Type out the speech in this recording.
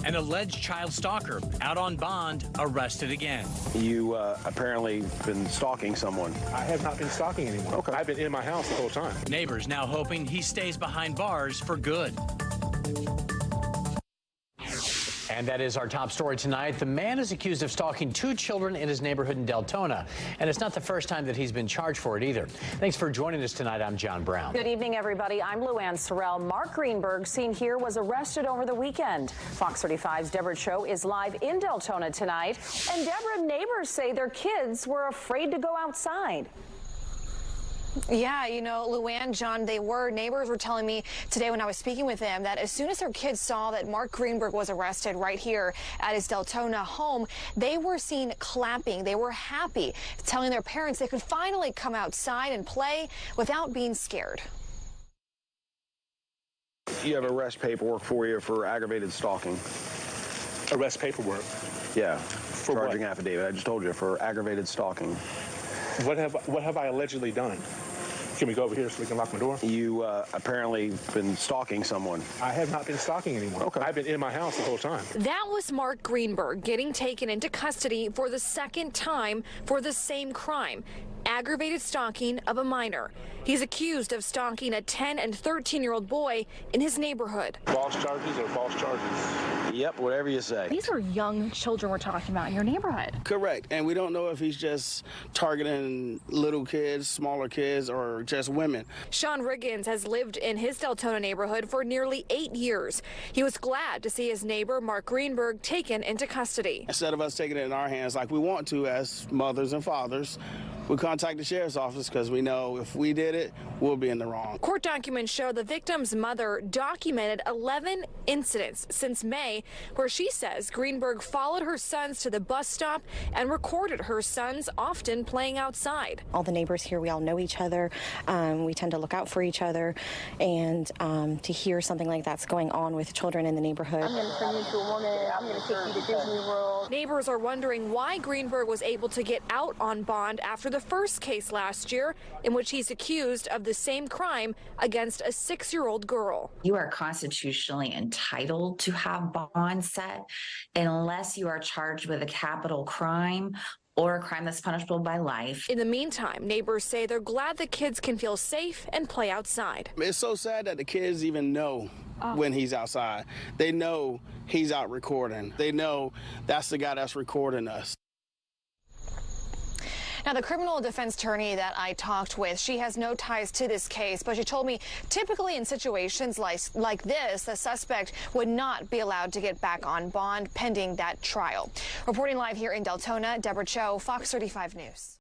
An alleged child stalker out on bond, arrested again. You apparently been stalking someone. I have not been stalking anyone. Okay. I've been in my house the whole time. Neighbors now hoping he stays behind bars for good. And that is our top story tonight. The man is accused of stalking 2 children in his neighborhood in Deltona. And it's not the first time that he's been charged for it either. Thanks for joining us tonight. I'm John Brown. Good evening, everybody. I'm Luann Sorrell. Mark Greenburg, seen here, was arrested over the weekend. Fox 35's Deborah Cho is live in Deltona tonight. And Deborah, neighbors say their kids were afraid to go outside. Yeah, you know, Luann, John, neighbors were telling me today when I was speaking with them that as soon as their kids saw that Mark Greenburg was arrested right here at his Deltona home, they were seen clapping. They were happy, telling their parents they could finally come outside and play without being scared. You have arrest paperwork for you for aggravated stalking. Arrest paperwork? Yeah. For charging what? affidavit. I just told you, for aggravated stalking. What have I allegedly done? Can we go over here so we can lock my door? You apparently been stalking someone. I have not been stalking anyone. Okay. I've been in my house the whole time. That was Mark Greenburg getting taken into custody for the second time for the same crime, aggravated stalking of a minor. He's accused of stalking a 10 and 13-year-old boy in his neighborhood. False charges or false charges? Yep, whatever you say. These are young children we're talking about in your neighborhood. Correct. And we don't know if he's just targeting little kids, smaller kids, or just women. Sean Riggins has lived in his Deltona neighborhood for nearly 8 years. He was glad to see his neighbor, Mark Greenburg, taken into custody. Instead of us taking it in our hands like we want to as mothers and fathers, we contact the sheriff's office because we know if we did it, we'll be in the wrong. Court documents show the victim's mother documented 11 incidents since May where she says Greenburg followed her sons to the bus stop and recorded her sons often playing outside. All the neighbors here, we all know each other. We tend to look out for each other, and to hear something like that's going on with children in the neighborhood. I'm going to turn you into a woman. I'm going to take you to Disney World. Neighbors are wondering why Greenburg was able to get out on bond after the first case last year in which he's accused of the same crime against a 6-year-old girl. You are constitutionally entitled to have bond set unless you are charged with a capital crime or a crime that's punishable by life. In the meantime, neighbors say they're glad the kids can feel safe and play outside. It's so sad that the kids even know when he's outside. They know he's out recording. They know that's the guy that's recording us. Now, the criminal defense attorney that I talked with, she has no ties to this case, but she told me typically in situations like this, the suspect would not be allowed to get back on bond pending that trial. Reporting live here in Deltona, Deborah Cho, Fox 35 News.